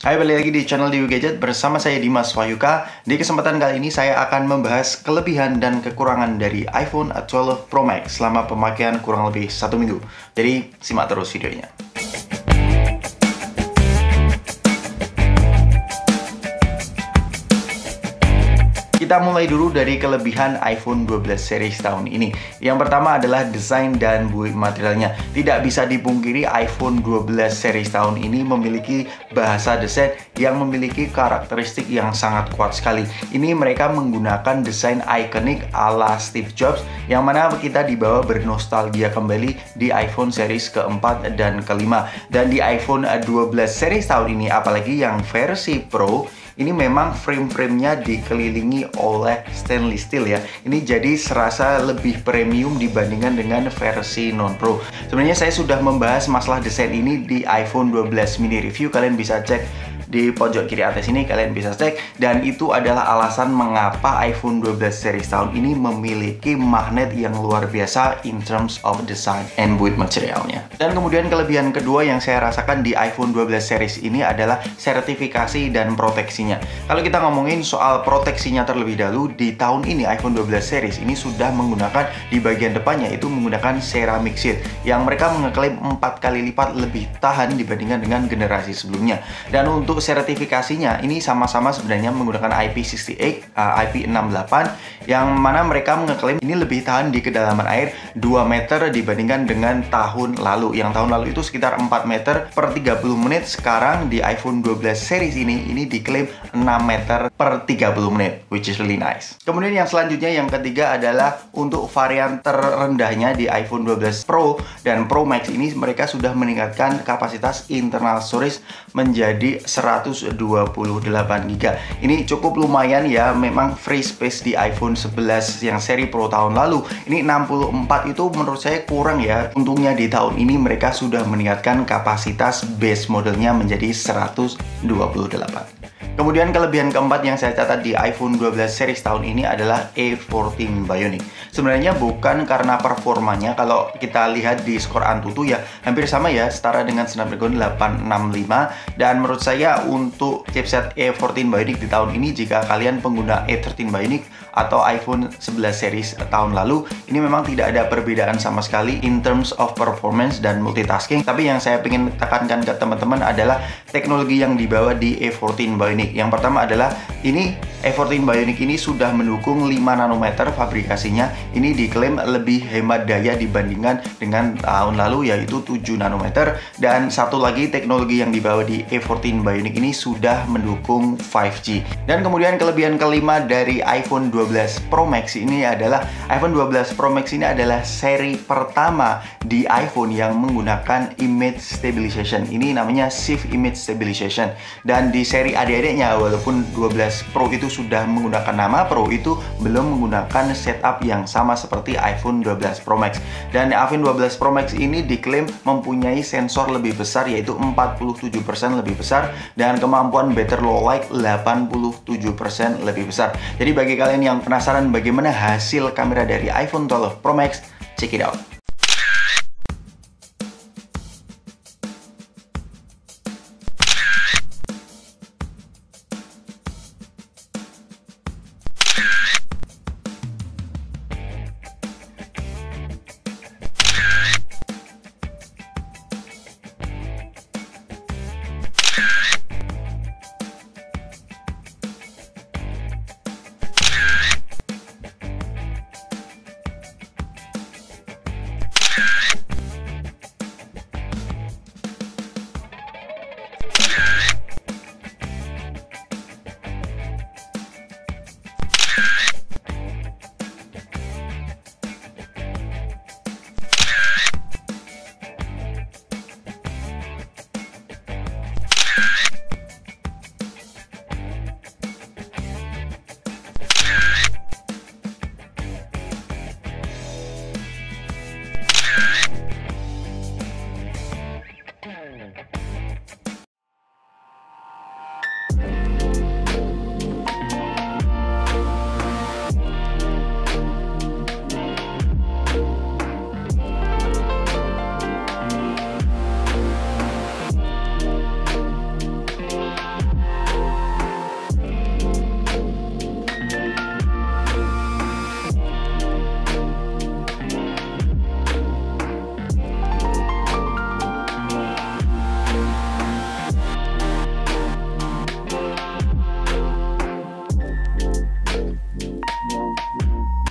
Hai, balik lagi di channel Dewi Gadget bersama saya Dimas Wahyuka. Di kesempatan kali ini saya akan membahas kelebihan dan kekurangan dari iPhone 12 Pro Max selama pemakaian kurang lebih 1 minggu. Jadi simak terus videonya. Kita mulai dulu dari kelebihan iPhone 12 series tahun ini. Yang pertama adalah desain dan build materialnya. Tidak bisa dipungkiri iPhone 12 series tahun ini memiliki bahasa desain yang memiliki karakteristik yang sangat kuat sekali. Ini mereka menggunakan desain ikonik ala Steve Jobs, yang mana kita dibawa bernostalgia kembali di iPhone series keempat dan kelima. Dan di iPhone 12 series tahun ini, apalagi yang versi Pro, ini memang frame-framenya dikelilingi oleh stainless steel ya. Ini jadi serasa lebih premium dibandingkan dengan versi non-pro. Sebenarnya saya sudah membahas masalah desain ini di iPhone 12 mini review. Kalian bisa cek di pojok kiri atas ini, kalian bisa cek. Dan itu adalah alasan mengapa iPhone 12 series tahun ini memiliki magnet yang luar biasa in terms of design and build materialnya. Dan kemudian kelebihan kedua yang saya rasakan di iPhone 12 series ini adalah sertifikasi dan proteksinya. Kalau kita ngomongin soal proteksinya terlebih dahulu, di tahun ini iPhone 12 series ini sudah menggunakan di bagian depannya itu menggunakan ceramic shield yang mereka mengeklaim 4 kali lipat lebih tahan dibandingkan dengan generasi sebelumnya. Dan untuk sertifikasinya ini sama-sama sebenarnya menggunakan IP68, IP68, yang mana mereka mengeklaim ini lebih tahan di kedalaman air 2 meter dibandingkan dengan tahun lalu. Yang tahun lalu itu sekitar 4 meter per 30 menit. Sekarang di iPhone 12 series ini diklaim 6 meter per 30 menit, which is really nice. Kemudian yang selanjutnya, yang ketiga adalah untuk varian terendahnya di iPhone 12 Pro dan Pro Max ini mereka sudah meningkatkan kapasitas internal storage menjadi 128 GB. Ini cukup lumayan ya, memang free space di iPhone 11 yang seri Pro tahun lalu ini 64 itu menurut saya kurang ya. Untungnya di tahun ini mereka sudah meningkatkan kapasitas base modelnya menjadi 128. Kemudian kelebihan keempat yang saya catat di iPhone 12 series tahun ini adalah A14 Bionic. Sebenarnya bukan karena performanya, kalau kita lihat di skor Antutu ya hampir sama ya, setara dengan Snapdragon 865. Dan menurut saya untuk chipset A14 Bionic di tahun ini, jika kalian pengguna A13 Bionic atau iPhone 11 series tahun lalu, ini memang tidak ada perbedaan sama sekali in terms of performance dan multitasking. Tapi yang saya ingin tekankan ke teman-teman adalah teknologi yang dibawa di A14 Bionic. Yang pertama adalah ini A14 Bionic ini sudah mendukung 5 nanometer fabrikasinya. Ini diklaim lebih hemat daya dibandingkan dengan tahun lalu, yaitu 7 nanometer. Dan satu lagi teknologi yang dibawa di A14 Bionic ini sudah mendukung 5G. Dan kemudian kelebihan kelima dari iPhone 12 Pro Max ini adalah iPhone 12 Pro Max ini adalah seri pertama di iPhone yang menggunakan image stabilization. Ini namanya Shift Image Stabilization. Dan di seri adik-adiknya, walaupun 12 Pro itu sudah menggunakan nama Pro, itu belum menggunakan setup yang sama seperti iPhone 12 Pro Max. Dan iPhone 12 Pro Max ini diklaim mempunyai sensor lebih besar, yaitu 47% lebih besar, dan kemampuan battery low light 87% lebih besar. Jadi bagi kalian yang penasaran bagaimana hasil kamera dari iPhone 12 Pro Max, check it out.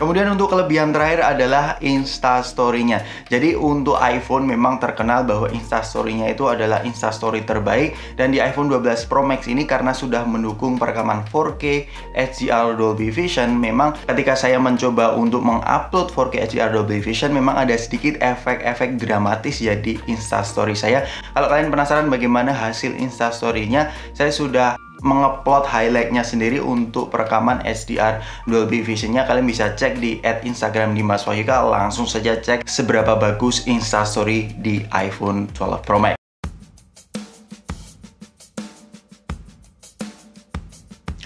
Kemudian untuk kelebihan terakhir adalah Instastory-nya. Jadi untuk iPhone memang terkenal bahwa Instastory-nya itu adalah Instastory terbaik, dan di iPhone 12 Pro Max ini karena sudah mendukung perekaman 4K HDR Dolby Vision, memang ketika saya mencoba untuk mengupload 4K HDR Dolby Vision memang ada sedikit efek-efek dramatis ya di Instastory saya. Kalau kalian penasaran bagaimana hasil Instastory-nya, saya sudah mengupload highlight-nya sendiri untuk perekaman HDR Dolby Vision-nya. Kalian bisa cek di @Instagram Dimas Wahyuka, langsung saja cek seberapa bagus Instastory di iPhone 12 Pro Max.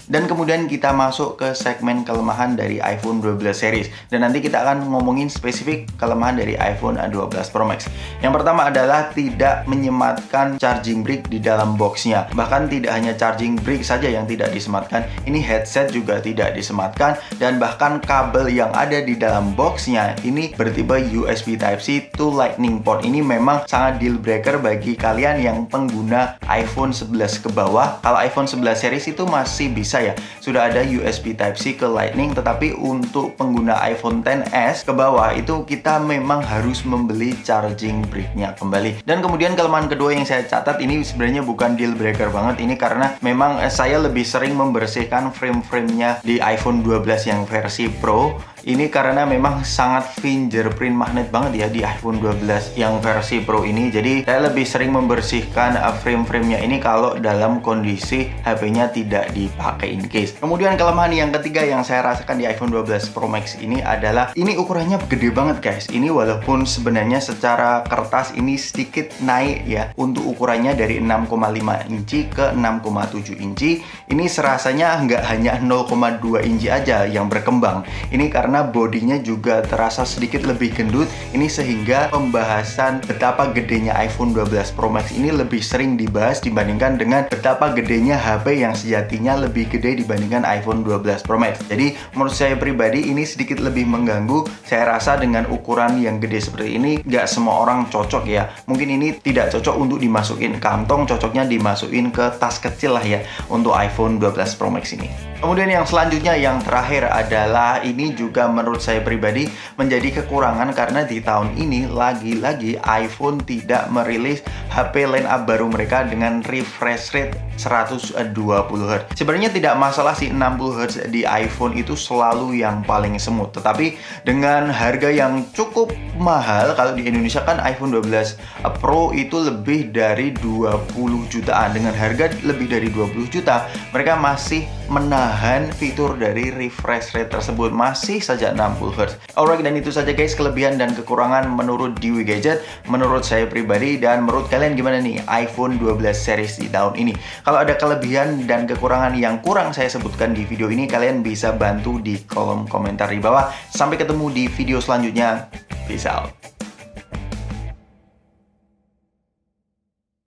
Dan kemudian kita masuk ke segmen kelemahan dari iPhone 12 series. Dan nanti kita akan ngomongin spesifik kelemahan dari iPhone 12 Pro Max. Yang pertama adalah tidak menyematkan charging brick di dalam boxnya. Bahkan tidak hanya charging brick saja yang tidak disematkan, ini headset juga tidak disematkan. Dan bahkan kabel yang ada di dalam boxnya ini bertipe USB Type-C to Lightning port. Ini memang sangat deal breaker bagi kalian yang pengguna iPhone 11 ke bawah. Kalau iPhone 11 series itu masih bisa ya, sudah ada USB Type-C ke Lightning, tetapi untuk pengguna iPhone XS ke bawah itu kita memang harus membeli charging brick-nya kembali. Dan kemudian kelemahan kedua yang saya catat ini sebenarnya bukan deal breaker banget, ini karena memang saya lebih sering membersihkan frame-frame-nya di iPhone 12 yang versi Pro. Ini karena memang sangat fingerprint magnet banget ya di iPhone 12 yang versi Pro ini. Jadi saya lebih sering membersihkan frame-frame-nya ini kalau dalam kondisi HP-nya tidak dipakai in case. Kemudian kelemahan yang ketiga yang saya rasakan di iPhone 12 Pro Max ini adalah ini ukurannya gede banget guys. Ini walaupun sebenarnya secara kertas ini sedikit naik ya untuk ukurannya dari 6,5 inci ke 6,7 inci. Ini serasanya nggak hanya 0,2 inci aja yang berkembang. Ini karena bodinya juga terasa sedikit lebih gendut. Ini sehingga pembahasan betapa gedenya iPhone 12 Pro Max ini lebih sering dibahas dibandingkan dengan betapa gedenya HP yang sejatinya lebih gede dibandingkan iPhone 12 Pro Max. Jadi menurut saya pribadi ini sedikit lebih mengganggu. Saya rasa dengan ukuran yang gede seperti ini nggak semua orang cocok ya. Mungkin ini tidak cocok untuk dimasukin kantong, cocoknya dimasukin ke tas kecil lah ya untuk iPhone 12 Pro Max ini. Kemudian yang selanjutnya yang terakhir adalah ini juga menurut saya pribadi menjadi kekurangan karena di tahun ini lagi-lagi iPhone tidak merilis HP line up baru mereka dengan refresh rate 120 Hz. Sebenarnya tidak masalah sih 60 Hz di iPhone itu selalu yang paling smooth, tetapi dengan harga yang cukup mahal, kalau di Indonesia kan iPhone 12 Pro itu lebih dari 20 jutaan. Dengan harga lebih dari 20 juta, mereka masih menahan fitur dari refresh rate tersebut, masih saja 60 Hz. Alright, dan itu saja guys kelebihan dan kekurangan menurut Dewi Gadget, menurut saya pribadi. Dan menurut kalian gimana nih iPhone 12 series di tahun ini? Kalau ada kelebihan dan kekurangan yang kurang saya sebutkan di video ini, kalian bisa bantu di kolom komentar di bawah. Sampai ketemu di video selanjutnya. Peace out.